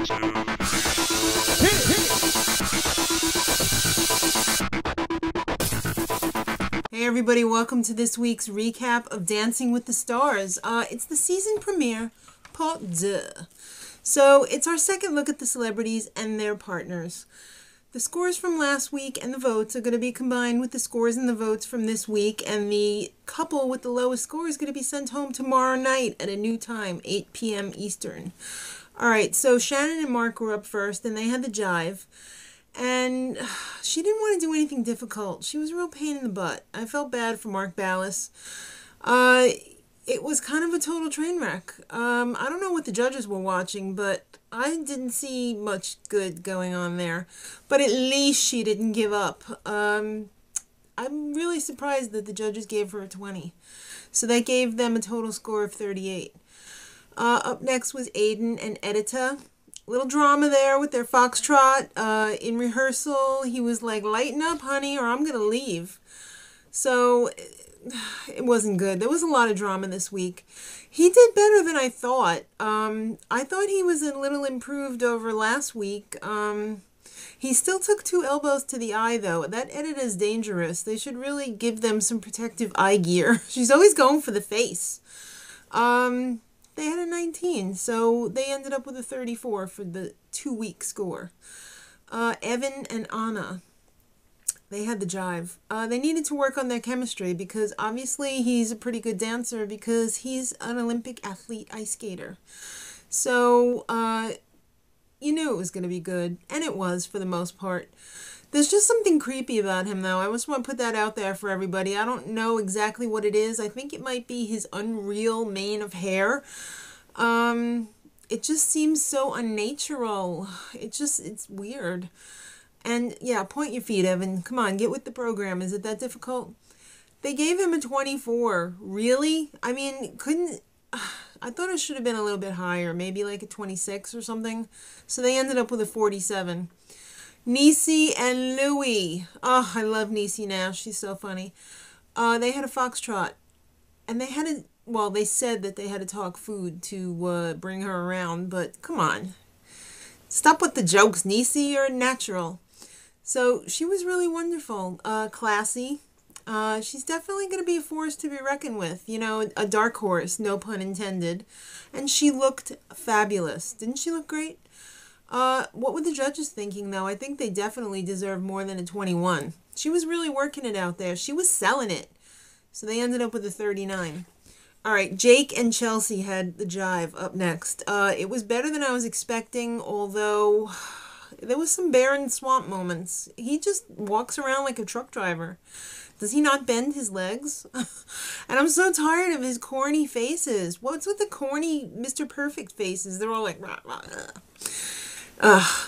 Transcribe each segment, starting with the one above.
Hey everybody, welcome to this week's recap of Dancing with the Stars. It's the season premiere, part 2. So it's our second look at the celebrities and their partners. The scores from last week and the votes are going to be combined with the scores and the votes from this week, and the couple with the lowest score is going to be sent home tomorrow night at a new time, 8 p.m. Eastern. Alright, so Shannen and Mark were up first, and they had the Jive. And she didn't want to do anything difficult. She was a real pain in the butt. I felt bad for Mark Ballas. It was kind of a total train wreck. I don't know what the judges were watching, but I didn't see much good going on there. But at least she didn't give up. I'm really surprised that the judges gave her a 20. So that gave them a total score of 38. Up next was Aiden and Edyta. Little drama there with their Foxtrot. In rehearsal, he was like, lighten up, honey, or I'm going to leave. So it wasn't good. There was a lot of drama this week. He did better than I thought. I thought he was a little improved over last week. He still took 2 elbows to the eye, though. That Edyta is dangerous. They should really give them some protective eye gear. She's always going for the face. They had a 19, so they ended up with a 34 for the 2-week score. Evan and Anna, they had the Jive. They needed to work on their chemistry because obviously he's a pretty good dancer because he's an Olympic athlete ice skater. So, you knew it was going to be good, and it was for the most part. There's just something creepy about him, though. I just want to put that out there for everybody. I don't know exactly what it is. I think it might be his unreal mane of hair. It just seems so unnatural. It's weird. And, yeah, point your feet, Evan. Come on, get with the program. Is it that difficult? They gave him a 24. Really? I mean, I thought it should have been a little bit higher. Maybe like a 26 or something. So they ended up with a 47. Niecy and Louie. Oh, I love Niecy Nash. She's so funny. They had a Foxtrot. And they had they said that they had to talk food to bring her around. But come on. Stop with the jokes, Niecy. You're natural. So she was really wonderful. Classy. She's definitely going to be a force to be reckoned with. You know, a dark horse, no pun intended. And she looked fabulous. Didn't she look great? What were the judges thinking, though? I think they definitely deserve more than a 21. She was really working it out there. She was selling it. So they ended up with a 39. All right, Jake and Chelsie had the Jive up next. It was better than I was expecting, although there was some barren swamp moments. He just walks around like a truck driver. Does he not bend his legs? And I'm so tired of his corny faces. What's with the corny Mr. Perfect faces? They're all like, rah, rah,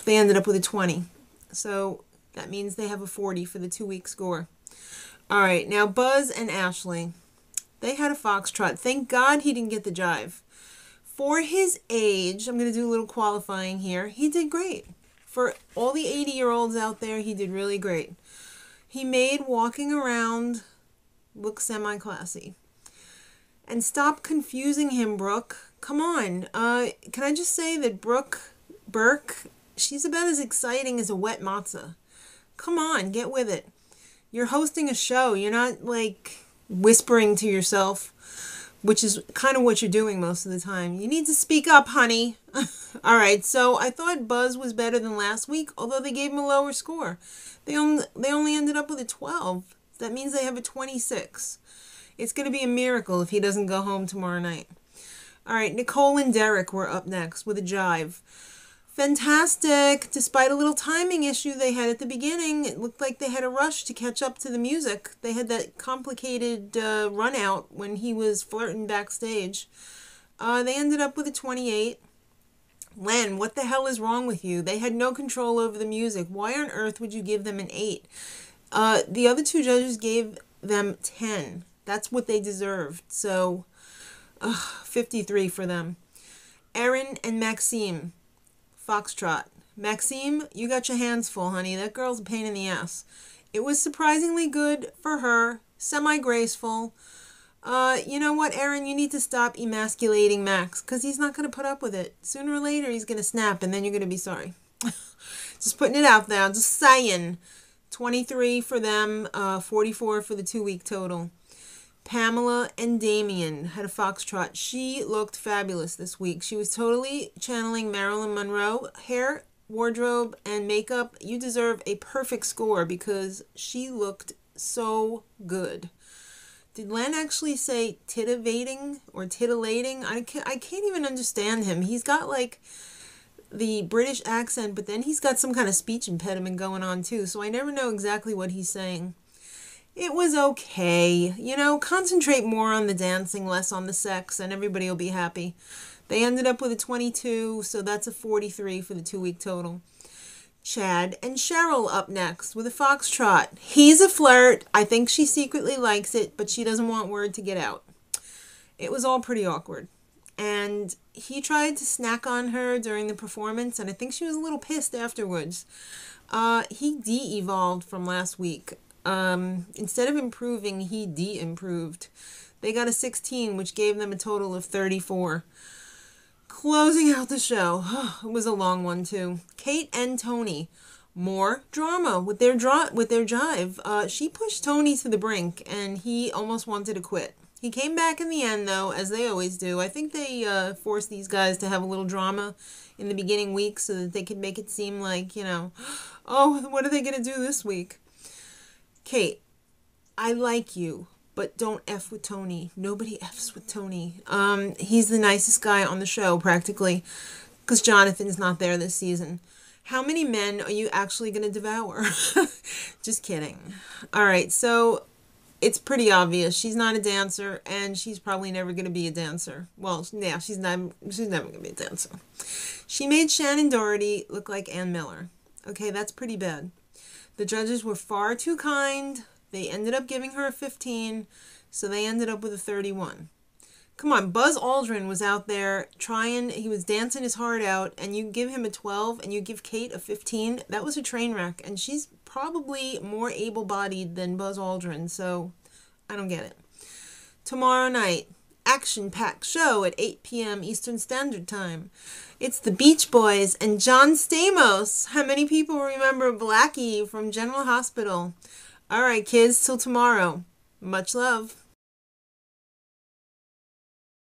they ended up with a 20. So that means they have a 40 for the 2-week score. All right, now Buzz and Ashley. They had a Foxtrot. Thank God he didn't get the Jive. For his age, I'm going to do a little qualifying here, he did great. For all the 80-year-olds out there, he did really great. He made walking around look semi-classy. And stop confusing him, Brooke. Come on. Can I just say that Brooke Burke, she's about as exciting as a wet matzah. Come on, get with it. You're hosting a show. You're not, like, whispering to yourself, which is kind of what you're doing most of the time. You need to speak up, honey. All right, so I thought Buzz was better than last week, although they gave him a lower score. They only ended up with a 12. That means they have a 26. It's going to be a miracle if he doesn't go home tomorrow night. All right, Nicole and Derek were up next with a Jive. Fantastic. Despite a little timing issue they had at the beginning, it looked like they had a rush to catch up to the music. They had that complicated run out when he was flirting backstage. They ended up with a 28. Len, what the hell is wrong with you? They had no control over the music. Why on earth would you give them an 8? The other 2 judges gave them 10. That's what they deserved. So, 53 for them. Erin and Maksim. Foxtrot. Maksim, you got your hands full, honey. That girl's a pain in the ass. It was surprisingly good for her. Semi-graceful. You know what, Erin? You need to stop emasculating Max, because he's not going to put up with it. Sooner or later, he's going to snap, and then you're going to be sorry. Just putting it out there. Just saying. 23 for them, 44 for the 2-week total. Pamela and Damien had a foxtrot. She looked fabulous this week. She was totally channeling Marilyn Monroe. Hair, wardrobe, and makeup. You deserve a perfect score because she looked so good. Did Len actually say titivating or titillating? I can't even understand him. He's got like the British accent, but then he's got some kind of speech impediment going on too, so I never know exactly what he's saying. It was okay. You know, concentrate more on the dancing, less on the sex, and everybody will be happy. They ended up with a 22, so that's a 43 for the 2-week total. Chad and Cheryl up next with a foxtrot. He's a flirt. I think she secretly likes it, but she doesn't want word to get out. It was all pretty awkward. And he tried to snack on her during the performance, and I think she was a little pissed afterwards. He de-evolved from last week. Instead of improving, he de-improved. They got a 16, which gave them a total of 34. Closing out the show. It was a long one, too. Kate and Tony. More drama with their jive. She pushed Tony to the brink, and he almost wanted to quit. He came back in the end, though, as they always do. I think they forced these guys to have a little drama in the beginning weeks so that they could make it seem like, you know, oh, what are they going to do this week? Kate, I like you, but don't F with Tony. Nobody Fs with Tony. He's the nicest guy on the show, practically, because Jonathan's not there this season. How many men are you actually going to devour? Just kidding. All right, so it's pretty obvious. She's not a dancer, and she's probably never going to be a dancer. Well, yeah, she's never going to be a dancer. She made Shannen Doherty look like Ann Miller. Okay, that's pretty bad. The judges were far too kind. They ended up giving her a 15, so they ended up with a 31. Come on, Buzz Aldrin was out there trying, he was dancing his heart out, and you give him a 12 and you give Kate a 15. That was a train wreck, and she's probably more able-bodied than Buzz Aldrin, so I don't get it. Tomorrow night, action-packed show at 8 p.m. Eastern Standard Time. It's the Beach Boys and John Stamos. How many people remember Blackie from General Hospital? All right, kids, till tomorrow. Much love.